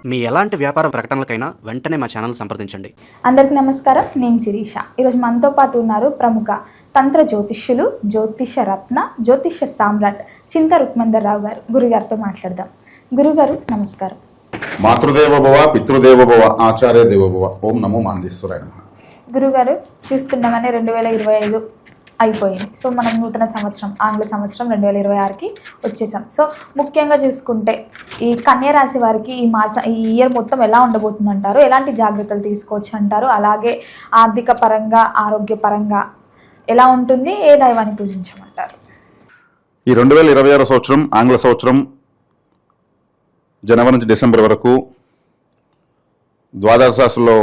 మీ ఎలాంటి వ్యాపార ప్రకటనలకైనా వెంటనే మా ఛానల్ సంప్రదించండి. అందరికీ నమస్కారం. నేను శిరీష. ఈరోజు మనతో పాటు ఉన్నారు ప్రముఖ తంత్ర జ్యోతిష్యులు, జ్యోతిష రత్న, జ్యోతిష సామ్రాట్ చింత రుక్మందర్రావు గారు. గురుగారితో మాట్లాడదాం. గురుగారు నమస్కారం. మాతృదేవ భవ, పితృదేవ భవ, ఆచార్య దేవ భవ. ఓం నమో మాందేశ్వరాయ నమః. గురుగారు, చూస్తుండగానే 2025 అయిపోయింది. సో మనం నూతన సంవత్సరం, ఆంగ్ల సంవత్సరం 2026కి వచ్చేసాం. సో ముఖ్యంగా చూసుకుంటే ఈ కన్యా రాశి వారికి ఈ ఇయర్ మొత్తం ఎలా ఉండబోతుంది అంటారు? ఎలాంటి జాగ్రత్తలు తీసుకోవచ్చు అంటారు? అలాగే ఆర్థిక పరంగా, ఆరోగ్య పరంగా ఎలా ఉంటుంది? ఏ దైవాన్ని పూజించమంటారు? ఈ 2026 సంవత్సరం ఆంగ్ల సంవత్సరం జనవరి నుంచి డిసెంబర్ వరకు ద్వాదశ రాశుల్లో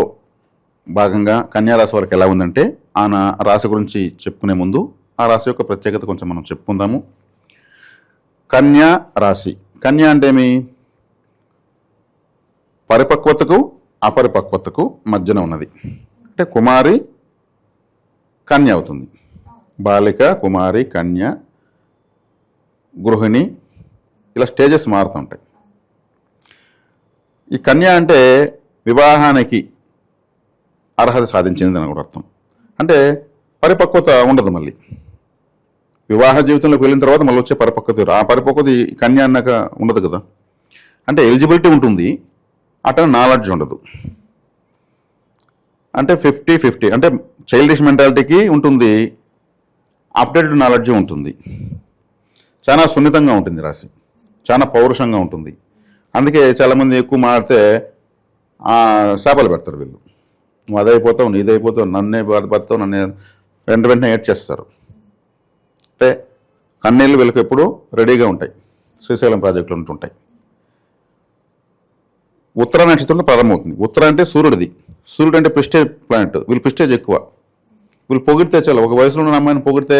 భాగంగా కన్యారాశి వారికి ఎలా ఉందంటే, ఆ రాశి గురించి చెప్పుకునే ముందు ఆ రాశి యొక్క ప్రత్యేకత కొంచెం మనం చెప్పుకుందాము. కన్యా రాశి. కన్యా అంటే ఏమి? పరిపక్వతకు అపరిపక్వతకు మధ్యన ఉన్నది. అంటే కుమారి కన్య అవుతుంది. బాలిక, కుమారి, కన్య, గృహిణి, ఇలా స్టేజెస్ మారుతూ ఉంటాయి. ఈ కన్య అంటే వివాహానికి అర్హత సాధించింది అని కూడా అర్థం. అంటే పరిపక్వత ఉండదు. మళ్ళీ వివాహ జీవితంలోకి వెళ్ళిన తర్వాత మళ్ళీ వచ్చే పరిపక్వత, ఆ పరిపక్వత ఈ కన్య అన్నాక ఉండదు కదా. అంటే ఎలిజిబిలిటీ ఉంటుంది, అటన నాలెడ్జ్ ఉండదు. అంటే 50-50. అంటే చైల్డిష్ మెంటాలిటీకి ఉంటుంది, అప్డేటెడ్ నాలెడ్జ్ ఉంటుంది. చాలా సున్నితంగా ఉంటుంది రాశి, చాలా పౌరుషంగా ఉంటుంది. అందుకే చాలామంది ఎక్కువ మాడితే శాపాలు పెడతారు వీళ్ళు. నువ్వు అదైపోతావు, నీదైపోతావు, నన్నే బాధపడతావు, నన్ను వెంటనే ఏడ్చేస్తారు. అంటే కన్నీళ్ళు వీళ్ళకి ఎప్పుడు రెడీగా ఉంటాయి. శ్రీశైలం ప్రాజెక్టులు ఉంటుంటాయి. ఉత్తర నక్షత్రంలో ప్రారంభమవుతుంది. ఉత్తర అంటే సూర్యుడిది. సూర్యుడు అంటే ప్రెస్టేజ్ ప్లానెట్. వీళ్ళు ప్రెస్టేజ్ ఎక్కువ. వీళ్ళు పొగిడితే చాలు. ఒక వయసులో ఉన్న అమ్మాయిని పొగిడితే,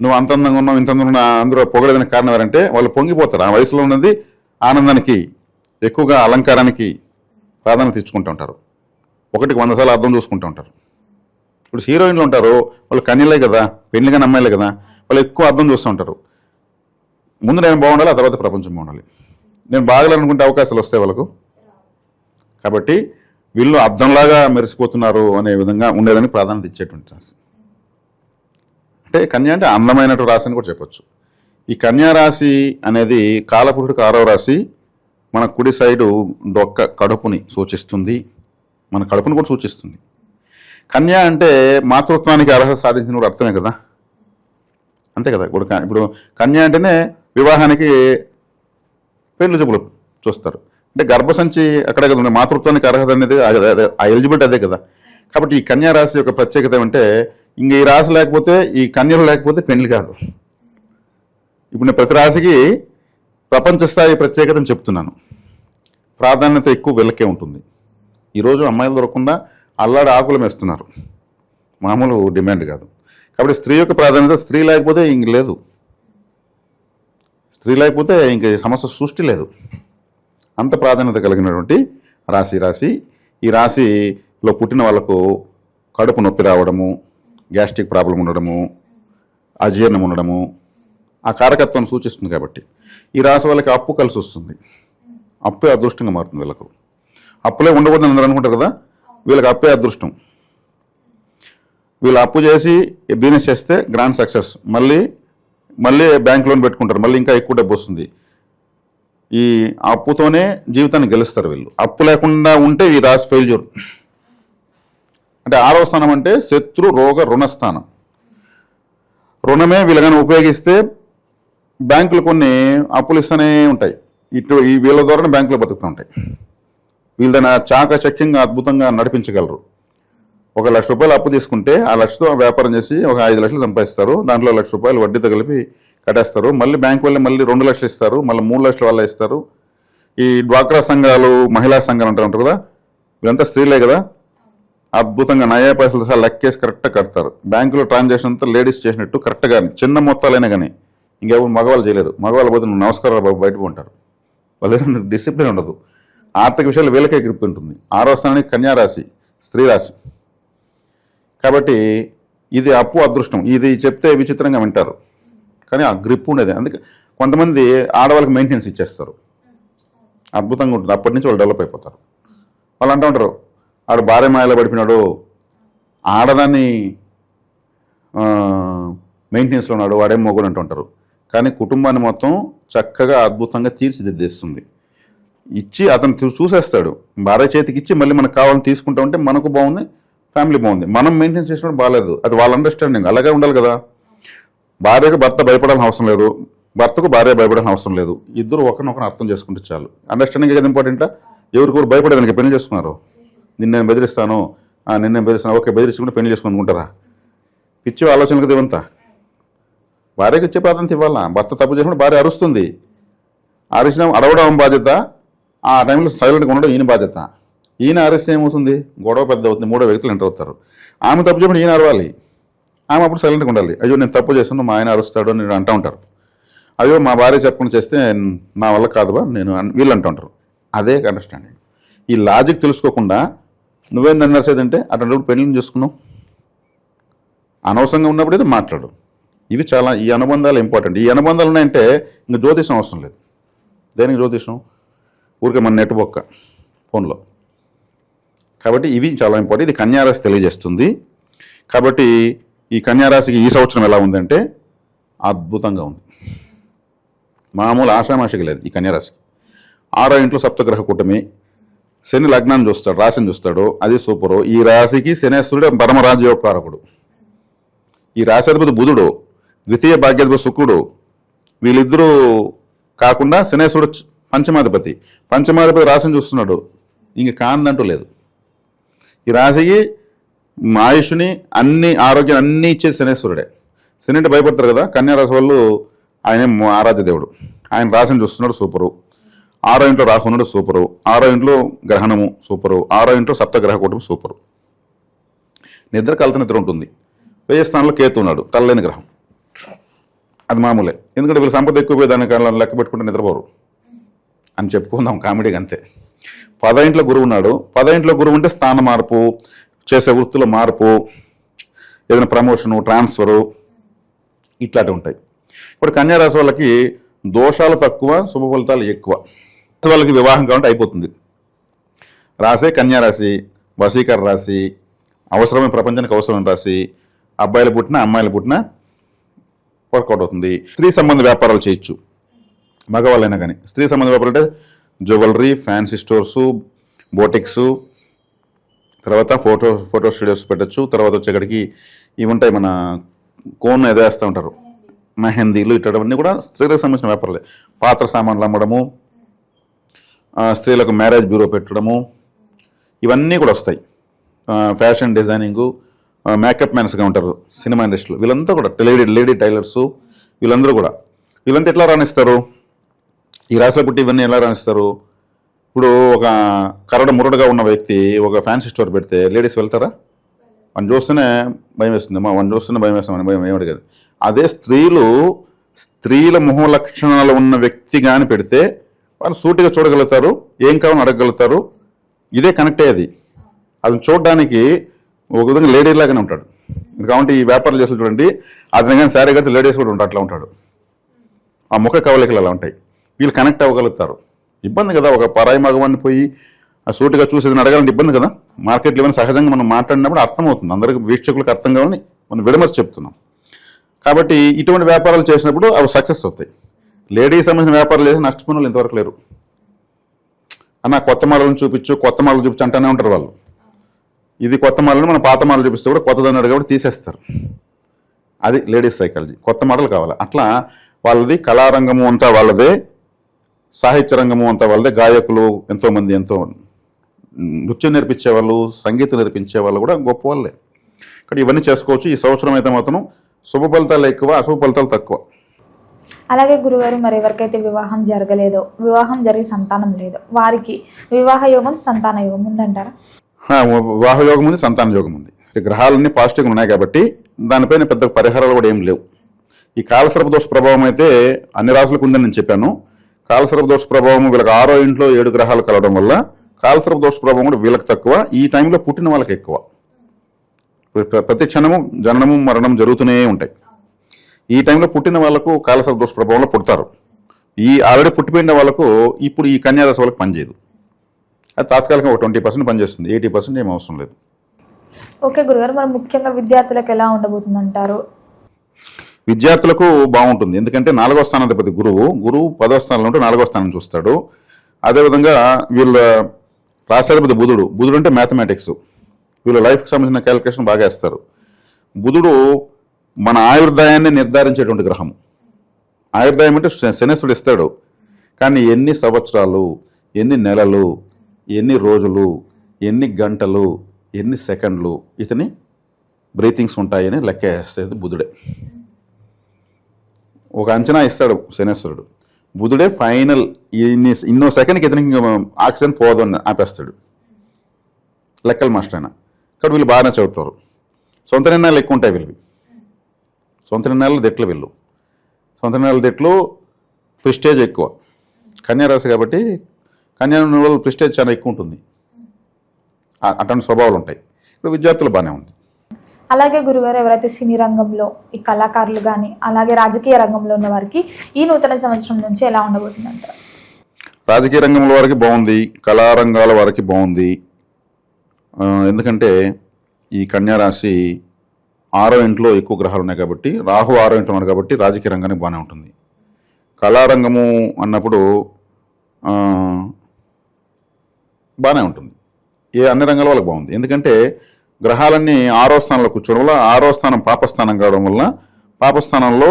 నువ్వు అంత అందంగా ఉన్నావు, ఇంత అందంగా ఉన్నావు, అందరూ పొగడడానికి కారణం ఎవరంటే వాళ్ళు పొంగిపోతారు. ఆ వయసులో ఉన్నది ఆనందానికి, ఎక్కువగా అలంకారానికి ప్రాధాన్యత ఇచ్చుకుంటూ ఉంటారు. ఒకటికి 100 సార్లు అర్థం చూసుకుంటూ ఉంటారు. ఇప్పుడు హీరోయిన్లు ఉంటారు, వాళ్ళు కన్యలే కదా, పెళ్లిగా అమ్మాయిలే కదా, వాళ్ళు ఎక్కువ అర్థం చూస్తూ ఉంటారు. ముందు నేను బాగుండాలి, ఆ తర్వాత ప్రపంచం బాగుండాలి. నేను బాగాలనుకుంటే అవకాశాలు వస్తాయి వాళ్ళకు. కాబట్టి వీళ్ళు అర్థంలాగా మెరిసిపోతున్నారు అనే విధంగా ఉండేదని ప్రాధాన్యత ఇచ్చేటువంటి రాశి. అంటే కన్య అంటే అందమైనటు రాశి అని కూడా చెప్పొచ్చు. ఈ కన్యా రాశి అనేది కాలపురుషుడికి 6వ రాశి. మన కుడి సైడు డొక్క కడుపుని సూచిస్తుంది, మన కడుపుని కూడా సూచిస్తుంది. కన్య అంటే మాతృత్వానికి అర్హత సాధించిన కూడా అర్థమే కదా, అంతే కదా. ఇప్పుడు కన్య అంటేనే వివాహానికి పెళ్లి చూపులు చూస్తారు. అంటే గర్భసంచి అక్కడే కదా, మాతృత్వానికి అర్హత అనేది ఆ ఎలిజిబిలిటీ అదే కదా. కాబట్టి ఈ కన్యా రాశి యొక్క ప్రత్యేకత ఏమంటే, ఇంక ఈ రాశి లేకపోతే, ఈ కన్యలు లేకపోతే పెళ్లి కాదు. ఇప్పుడు నేను ప్రతి రాశికి ప్రపంచ స్థాయి ప్రత్యేకతను చెప్తున్నాను. ప్రాధాన్యత ఎక్కువ వీళ్ళకే ఉంటుంది. ఈరోజు అమ్మాయిలు దొరకకుండా అల్లాడి ఆకులు వేస్తున్నారు, మామూలు డిమాండ్ కాదు. కాబట్టి స్త్రీ యొక్క ప్రాధాన్యత, స్త్రీ లేకపోతే ఇంక లేదు. స్త్రీ లేకపోతే ఇంక సమస్య సృష్టి లేదు. అంత ప్రాధాన్యత కలిగినటువంటి రాశి. ఈ రాశిలో పుట్టిన వాళ్ళకు కడుపు నొప్పి రావడము, గ్యాస్ట్రిక్ ప్రాబ్లం ఉండడము, అజీర్ణం ఉండడము ఆ కారకత్వాన్ని సూచిస్తుంది. కాబట్టి ఈ రాశి వాళ్ళకి అప్పు కలిసి వస్తుంది. అప్పే అదృష్టంగా మారుతుంది. వీళ్ళకు అప్పులే ఉండకూడదని అందరూ అనుకుంటారు కదా, వీళ్ళకి అప్పే అదృష్టం. వీళ్ళు అప్పు చేసి బిజినెస్ చేస్తే గ్రాండ్ సక్సెస్, మళ్ళీ బ్యాంక్ లోన్ పెట్టుకుంటారు, మళ్ళీ ఇంకా ఎక్కువ డబ్బు వస్తుంది. ఈ అప్పుతోనే జీవితాన్ని గెలుస్తారు వీళ్ళు. అప్పు లేకుండా ఉంటే ఈ రాశి ఫెయిల్యూర్. అంటే 6వ స్థానం అంటే శత్రు రోగ రుణస్థానం. రుణమే వీళ్ళగానే ఉపయోగిస్తే బ్యాంకులు కొన్ని అప్పులు ఇస్తూనే ఉంటాయి. ఈ వీళ్ళ ద్వారానే బ్యాంకులు బతుకుతూ ఉంటాయి. వీళ్ళని చాకచక్యంగా అద్భుతంగా నడిపించగలరు. 1 లక్ష రూపాయలు అప్పు తీసుకుంటే ఆ లక్షతో వ్యాపారం చేసి ఒక 5 లక్షలు సంపాదిస్తారు. దాంట్లో 1 లక్ష రూపాయలు వడ్డీతో కలిపి కట్టేస్తారు. మళ్ళీ బ్యాంకు వాళ్ళు మళ్ళీ 2 లక్షలు ఇస్తారు, మళ్ళీ 3 లక్షల వాళ్ళ ఇస్తారు. ఈ డ్వాక్రా సంఘాలు, మహిళా సంఘాలు ఉంటారు కదా, వీళ్ళంతా స్త్రీలే కదా, అద్భుతంగా నయా పైసలు సహా లెక్కేసి కరెక్ట్గా కడతారు. బ్యాంకులో ట్రాన్సాక్షన్ అంతా లేడీస్ చేసినట్టు కరెక్ట్గా, చిన్న మొత్తాలైనా కానీ. ఇంకెవరు మగవాళ్ళు చేయలేరు. మగవాళ్ళు పోతే నువ్వు నమస్కారాలు బాబు బయటకు ఉంటారు. వాళ్ళ డిసిప్లిన్ ఉండదు. ఆర్థిక విషయాలు వీళ్ళకే గ్రిప్ ఉంటుంది. 6వ స్థానానికి కన్యా రాశి, స్త్రీ రాశి. కాబట్టి ఇది అప్పు అదృష్టం. ఇది చెప్తే విచిత్రంగా వింటారు, కానీ ఆ గ్రిప్ ఉండేది. అందుకే కొంతమంది ఆడవాళ్ళకి మెయింటెనెన్స్ ఇచ్చేస్తారు. అద్భుతంగా ఉంటుంది. అప్పటి నుంచి వాళ్ళు డెవలప్ అయిపోతారు. వాళ్ళు అంటూ ఉంటారు, ఆడు భార్య మాయలో పడిపోయినాడు, ఆడదాన్ని మెయింటెనెన్స్లో ఉన్నాడు, వాడేం మొగుడు అంటుంటారు. కానీ కుటుంబాన్ని మొత్తం చక్కగా అద్భుతంగా తీర్చిదిద్దేస్తుంది. ఇచ్చి అతను చూసేస్తాడు, భార్య చేతికి ఇచ్చి మళ్ళీ మనకు కావాలని తీసుకుంటా ఉంటే మనకు బాగుంది, ఫ్యామిలీ బాగుంది. మనం మెయింటెనెన్స్ చేసినప్పుడు బాగాలేదు, అది వాళ్ళ అండర్స్టాండింగ్. అలాగే ఉండాలి కదా. భార్యకు భర్త భయపడాల్సిన అవసరం లేదు, భర్తకు భార్య భయపడాల్సిన అవసరం లేదు. ఇద్దరు ఒకరినొకరు అర్థం చేసుకుంటే చాలు. అండర్స్టాండింగ్ ఏది ఇంపార్టెంట్. ఎవరికొరు భయపడేదానికి పెళ్లి చేసుకున్నారు. నిన్ను బెదిరిస్తాను, నిన్నే బెదిరిస్తాను, ఓకే బెదిరించుకుంటే పెళ్లి చేసుకుంటారా? పిచ్చి ఆలోచనలు కదా ఇవంతా. భార్యకి ఇచ్చే ప్రాధాన్యత ఇవ్వాలా. భర్త తప్పు చేసినప్పుడు భార్య అరుస్తుంది, అరిచిన అడవడం బాధ్యత, ఆ టైంలో సైలెంట్గా ఉండడం ఈయన బాధ్యత. ఈయన అరిస్తే ఏమవుతుంది, గొడవ పెద్ద అవుతుంది, 3 వ్యక్తులు ఎంటర్ అవుతారు. ఆమె తప్పు చెప్పినప్పుడు ఈయన అరవాలి, ఆమె అప్పుడు సైలెంట్గా ఉండాలి. అయ్యో నేను తప్పు చేస్తాను, మా ఆయన అరుస్తాడు అని అంటూ ఉంటారు. అయ్యో మా భార్య చెప్పకుండా చేస్తే నా వల్ల కాదువా నేను వీళ్ళు అంటూ ఉంటారు. అదే అండర్స్టాండింగ్. ఈ లాజిక్ తెలుసుకోకుండా నువ్వేం నడిచేదంటే అటువంటి పెళ్లిని చేసుకున్నావు, అనవసరంగా ఉన్నప్పుడు అయితే మాట్లాడు. ఇవి చాలా, ఈ అనుబంధాలు ఇంపార్టెంట్. ఈ అనుబంధాలు ఉన్నాయంటే ఇంకా జ్యోతిషం అవసరం లేదు. దేనికి జ్యోతిషం? ఊరికే మన నెట్ బొక్క ఫోన్లో. కాబట్టి ఇవి చాలా ఇంపార్టెంట్. ఇది కన్యారాశి తెలియజేస్తుంది. కాబట్టి ఈ కన్యారాశికి ఈ సంవత్సరం ఎలా ఉందంటే అద్భుతంగా ఉంది. మామూలు ఆషామాషికి లేదు ఈ కన్యారాశికి. 6వ ఇంట్లో సప్తగ్రహ కూటమి, శని లగ్నాన్ని చూస్తాడు, రాశిని చూస్తాడు, అది సూపరు. ఈ రాశికి శనేశ్వరుడు పరమరాజ్యోపకారకుడు. ఈ రాశాధిపతి బుధుడు, ద్వితీయ భాగ్యాధిపతి శుక్రుడు, వీళ్ళిద్దరూ కాకుండా శనేశ్వరుడు పంచమాధిపతి. పంచమాధిపతి రాశిని చూస్తున్నాడు. ఇంక కాందంటూ లేదు. ఈ రాశికి ఆయుష్ని అన్ని ఆరోగ్యం అన్నీ ఇచ్చేది శనేశ్వరుడే. శని అంటే భయపడతారు కదా, కన్యారాశి వాళ్ళు ఆయన ఆరాధ్య దేవుడు. ఆయన రాశిని చూస్తున్నాడు, సూపరు. 6వ ఇంట్లో రాహు ఉన్నాడు, సూపరు. 6వ ఇంట్లో గ్రహణము సూపరు. 6వ ఇంట్లో సప్తగ్రహ కూటమి సూపరు. నిద్ర కలత నిద్ర ఉంటుంది. 10వ స్థానంలో కేతు ఉన్నాడు, తల్లేని గ్రహం. అది మామూలే, ఎందుకంటే వీళ్ళు సంపద ఎక్కువ పోయి దానికి లెక్క పెట్టుకుంటే నిద్రపోరు అని చెప్పుకుందాం కామెడీగా, అంతే. 10వ ఇంట్లో గురువు ఉన్నాడు. 10వ ఇంట్లో గురువు ఉంటే స్థాన మార్పు, చేసే వృత్తిలో మార్పు, ఏదైనా ప్రమోషను, ట్రాన్స్ఫరు, ఇట్లాంటివి ఉంటాయి. ఇప్పుడు కన్యారాశి వాళ్ళకి దోషాలు తక్కువ, శుభ ఫలితాలు ఎక్కువ. వాళ్ళకి వివాహం కావాలంటే అయిపోతుంది. రాసే కన్యారాశి, వశీకర రాశి, అవసరమైన ప్రపంచానికి అవసరమైన రాశి. అబ్బాయిలు పుట్టినా అమ్మాయిలు పుట్టినా వర్కౌట్ అవుతుంది. స్త్రీ సంబంధ వ్యాపారాలు చేయొచ్చు, మగవాళ్ళైనా కానీ. స్త్రీ సంబంధ వ్యాపారాలు అంటే జ్యువెలరీ, ఫ్యాన్సీ స్టోర్సు, బోటిక్సు, తర్వాత ఫోటో స్టూడియోస్ పెట్టచ్చు. తర్వాత వచ్చేక్కడికి ఇవి ఉంటాయి, మన కోన్ ఎదేస్తూ ఉంటారు, మెహందీలు, ఇట్లాంటివన్నీ కూడా స్త్రీలకు సంబంధించిన వ్యాపారాలే. పాత్ర సామాన్లు అమ్మడము, స్త్రీలకు మ్యారేజ్ బ్యూరో పెట్టడము, ఇవన్నీ కూడా వస్తాయి. ఫ్యాషన్ డిజైనింగు, మేకప్ మ్యాన్స్గా ఉంటారు సినిమా ఇండస్ట్రీలో, వీళ్ళంతా కూడా లేడీ టైలర్సు, వీళ్ళంతా ఎట్లా రాణిస్తారు? ఈ రాశిలో పుట్టి ఇవన్నీ ఎలా రాణిస్తారు? ఇప్పుడు ఒక కరడ మురడుగా ఉన్న వ్యక్తి ఒక ఫ్యాన్సీ స్టోర్ పెడితే లేడీస్ వెళ్తారా? వాడిని చూస్తేనే భయం వేస్తుంది, వాడిని చూస్తేనే భయం వేస్తామని భయం ఏమిటి కదా. అదే స్త్రీల మొహ లక్షణాలు ఉన్న వ్యక్తి కానీ పెడితే వాళ్ళు సూటిగా చూడగలుగుతారు, ఏం కావాలని అడగగలుగుతారు. ఇదే కనెక్ట్ అయ్యేది. అది చూడడానికి ఒక విధంగా లేడీ లాగానే ఉంటాడు. కాబట్టి ఈ వ్యాపారాలు చేస్తూ చూడండి, అతను కానీ శారీ కడితే లేడీస్ కూడా ఉంటారు, అట్లా ఉంటాడు. ఆ ముఖ కవలికలు అలా ఉంటాయి. వీళ్ళు కనెక్ట్ అవ్వగలుగుతారు. ఇబ్బంది కదా, ఒక పరాయి మగవాడిని పోయి ఆ సూటిగా చూసేదని అడగాలంటే ఇబ్బంది కదా. మార్కెట్లో ఏమైనా సహజంగా మనం మాట్లాడినప్పుడు అర్థమవుతుంది, అందరికీ వీక్షకులకు అర్థం కావాలని మనం విడమర్చి చెప్తున్నాం. కాబట్టి ఇటువంటి వ్యాపారాలు చేసినప్పుడు అవి సక్సెస్ అవుతాయి. లేడీస్ సంబంధించిన వ్యాపారాలు చేసి నష్టపోయిన వాళ్ళు ఇంతవరకు లేరు. అన్న కొత్త మోడల్ని చూపించు అంటూనే ఉంటారు వాళ్ళు. ఇది కొత్త మోడల్ని మనం పాత మోడల్ చూపిస్తే కూడా కొత్తదాన్ని అడిగి కూడా తీసేస్తారు. అది లేడీస్ సైకాలజీ. కొత్త మోడల్ కావాలి. అట్లా వాళ్ళది కళారంగము అంతా వాళ్ళదే, సాహిత్య రంగము అంతా వాళ్ళదే. గాయకులు ఎంతోమంది, ఎంతో నృత్యం నేర్పించే వాళ్ళు, సంగీతం నేర్పించే వాళ్ళు కూడా గొప్ప వాళ్ళే. ఇక్కడ ఇవన్నీ చేసుకోవచ్చు. ఈ సంవత్సరం అయితే మాత్రం శుభ ఫలితాలు ఎక్కువ, అశుభ ఫలితాలు తక్కువ. అలాగే గురుగారు, మరి ఎవరికైతే వివాహం జరగలేదో, వివాహం జరిగి సంతానం లేదో, వారికి వివాహ యోగం, సంతాన యోగం ఉందంటారా? వివాహ యోగం ఉంది, సంతాన యోగం ఉంది. గ్రహాలన్నీ పాజిటివ్గా ఉన్నాయి కాబట్టి దానిపైన పెద్ద పరిహారాలు కూడా ఏం లేవు. ఈ కాలసర్ప దోష ప్రభావం అయితే అన్ని రాసులకు ఉందని నేను చెప్పాను. కాలసర్ప దోష ప్రభావం వీళ్ళకి 6వ ఇంట్లో 7 గ్రహాలు కలవడం వల్ల కాలసర్ప దోష ప్రభావం కూడా వీళ్ళకి తక్కువ, ఈ టైంలో పుట్టిన వాళ్ళకి ఎక్కువ. ప్రతి క్షణము జననము మరణం జరుగుతూనే ఉంటాయి. ఈ టైంలో పుట్టిన వాళ్ళకు కాలసర్ప దోష ప్రభావంలో పుడతారు. ఈ ఆల్రెడీ పుట్టిపోయిన వాళ్ళకు ఇప్పుడు ఈ కన్యారాశి వాళ్ళకి పనిచేయదు. అది తాత్కాలికంగా ఒక 20% పనిచేస్తుంది, 80% ఏం అవసరం లేదు. ఓకే గురుగారు, మరి ముఖ్యంగా విద్యార్థులకు ఎలా ఉండబోతుంది అంటారు? విద్యార్థులకు బాగుంటుంది, ఎందుకంటే 4వ స్థానాధిపతి గురువు 10వ స్థానంలో ఉంటే 4వ స్థానం చూస్తాడు. అదేవిధంగా వీళ్ళ రాశాధిపతి బుధుడు అంటే మ్యాథమెటిక్స్, వీళ్ళ లైఫ్కి సంబంధించిన క్యాలిక్యులేషన్ బాగా వేస్తారు. బుధుడు మన ఆయుర్దాయాన్ని నిర్ధారించేటువంటి గ్రహం. ఆయుర్దాయం అంటే శనేశ్వరుడు ఇస్తాడు, కానీ ఎన్ని సంవత్సరాలు, ఎన్ని నెలలు, ఎన్ని రోజులు, ఎన్ని గంటలు, ఎన్ని సెకండ్లు ఇతని బ్రీతింగ్స్ ఉంటాయని లెక్క వేసేది బుధుడే. ఒక అంచనా ఇస్తాడు శనేశ్వరుడు, బుధుడే ఫైనల్. ఇన్నో సెకండ్కి ఇతనికి ఆక్సిజన్ పోదు అని ఆపేస్తాడు, లెక్కల మాస్టర్ అయినా. కాబట్టి వీళ్ళు బాగానే చదువుతారు. సొంత నిర్ణయాలు ఎక్కువ ఉంటాయి వీళ్ళవి, సొంత నిర్ణయాలు దిట్లు వీళ్ళు. సొంత నిర్ణయాలు దిట్లు, ప్రిస్టేజ్ ఎక్కువ. కన్యారాశి కాబట్టి కన్యా వాళ్ళు ప్రిస్టేజ్ చాలా ఎక్కువ ఉంటుంది, అటువంటి స్వభావాలు ఉంటాయి. ఇప్పుడు విద్యార్థులు బాగానే ఉంది. అలాగే గురుగారు, ఎవరైతే సినీ రంగంలో ఈ కళాకారులు కానీ అలాగే రాజకీయ రంగంలో ఉన్న వారికి ఈ నూతన సంవత్సరం నుంచి ఎలా ఉండబోతుంది అంటారు? రాజకీయ రంగంలో వారికి బాగుంది, కళారంగాల వారికి బాగుంది. ఎందుకంటే ఈ కన్యారాశి 6వ ఇంట్లో ఎక్కువ గ్రహాలు ఉన్నాయి కాబట్టి, రాహు 6వ ఇంట్లో ఉన్నారు కాబట్టి రాజకీయ రంగానికి బాగానే ఉంటుంది. కళారంగము అన్నప్పుడు బాగానే ఉంటుంది. అన్ని రంగాల వాళ్ళకి బాగుంది, ఎందుకంటే గ్రహాలన్నీ 6వ స్థానంలో కూర్చోవడం వల్ల, 6వ స్థానం పాపస్థానం కావడం వల్ల, పాపస్థానంలో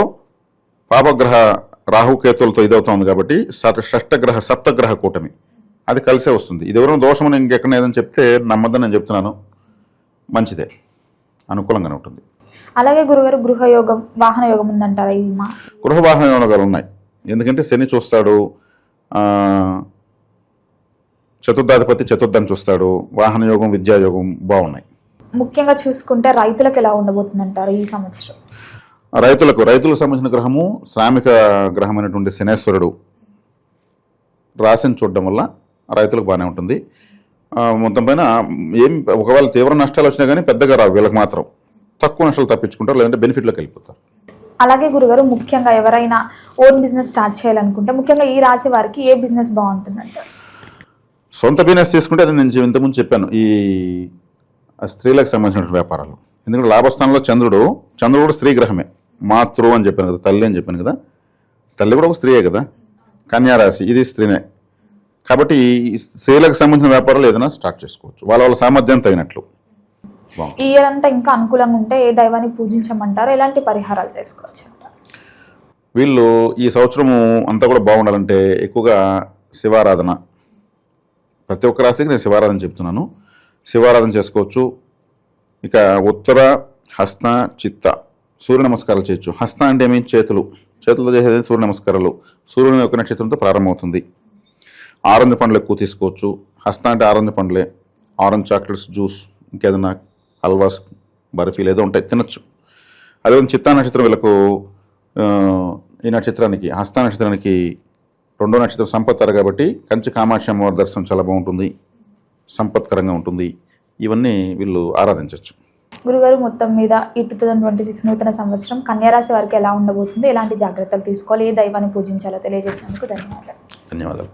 పాపగ్రహ రాహుకేతులతో ఇదవుతుంది కాబట్టి షష్టగ్రహ సప్తగ్రహ కూటమి అది కలిసే వస్తుంది. ఇది ఎవరైనా దోషం ఇంకెక్కడ ఏదని చెప్తే నమ్మద్దని నేను చెప్తున్నాను, మంచిదే, అనుకూలంగానే ఉంటుంది. అలాగే గురుగారు, గృహయోగం, వాహన యోగం ఉందంటారా? గృహ వాహన యోగాలు ఉన్నాయి, ఎందుకంటే శని చూస్తాడు, చతుర్థాధిపతి చతుర్థాన్ని చూస్తాడు. వాహన యోగం, విద్యాయోగం బాగున్నాయి. ముఖ్యంగా చూసుకుంటే రైతులకు ఎలా ఉండబోతుంది అంటారు ఈ సంవత్సరం? రైతులకు సంబంధించిన గ్రహము శ్రామిక గ్రహమైనటువంటి శనేశ్వరుడు రాశిని చూడడం వల్ల రైతులకు బాగానే ఉంటుంది. మొత్తం పైన ఒకవేళ తీవ్ర నష్టాలు వచ్చినా కానీ పెద్దగా రావు, వీళ్ళకి మాత్రం తక్కువ నష్టాలు తప్పించుకుంటారు, లేదంటే బెనిఫిట్లోకి వెళ్ళిపోతారు. అలాగే గురుగారు, ముఖ్యంగా ఎవరైనా ఓన్ బిజినెస్ స్టార్ట్ చేయాలనుకుంటే ముఖ్యంగా ఈ రాశి వారికి ఏ బిజినెస్ బాగుంటుందంటారు? సొంత బిజినెస్ తీసుకుంటే అది నేను ఇంతకుముందు చెప్పాను, ఈ స్త్రీలకు సంబంధించిన వ్యాపారాలు. ఎందుకంటే లాభస్థానంలో చంద్రుడు కూడా స్త్రీ గ్రహమే, మాతృ అని చెప్పాను కదా, తల్లి అని చెప్పాను కదా, తల్లి కూడా ఒక స్త్రీయే కదా. కన్యారాశి ఇది స్త్రీనే కాబట్టి స్త్రీలకు సంబంధించిన వ్యాపారాలు ఏదైనా స్టార్ట్ చేసుకోవచ్చు, వాళ్ళ సామర్థ్యం తగినట్లు. ఈ ఇయర్ అంతా ఇంకా అనుకూలంగా ఉంటే ఏ దైవాన్ని పూజించమంటారు, ఎలాంటి పరిహారాలు చేసుకోవచ్చు అంటారు? వీళ్ళు ఈ సంవత్సరము అంతా కూడా బాగుండాలంటే ఎక్కువగా శివారాధన, ప్రతి ఒక్క రాశికి నేను శివారాధన చెప్తున్నాను, శివారాధన చేసుకోవచ్చు. ఇక ఉత్తర, హస్త, చిత్త సూర్య నమస్కారాలు చేయొచ్చు. హస్త అంటే ఏమి, చేతులతో చేసేది సూర్య నమస్కారాలు. సూర్యుని యొక్క నక్షత్రంతో ప్రారంభమవుతుంది. ఆరెంజ్ పండ్లు ఎక్కువ తీసుకోవచ్చు. హస్త అంటే ఆరెంజ్ పండ్లే, ఆరెంజ్ చాక్లెట్స్, జ్యూస్, ఇంకేదైనా హల్వాస్, బర్ఫీలు ఏదో ఉంటాయి, తినచ్చు. అదేవిధంగా చిత్తా నక్షత్రం వీళ్ళకు, ఈ నక్షత్రానికి హస్త నక్షత్రానికి 2వ నక్షత్రం సంపత్తారు కాబట్టి కంచి కామాక్షి అమ్మవారి దర్శనం చాలా బాగుంటుంది, సంపత్కరంగా ఉంటుంది. ఇవన్నీ వీళ్ళు ఆరాధించవచ్చు. గురుగారు, మొత్తం మీద ఈ 2026 నూతన సంవత్సరం కన్యారాశి వారికి ఎలా ఉండబోతుంది, ఎలాంటి జాగ్రత్తలు తీసుకోవాలి, ఏ దైవాన్ని పూజించాలో తెలియజేసినందుకు ధన్యవాదాలు.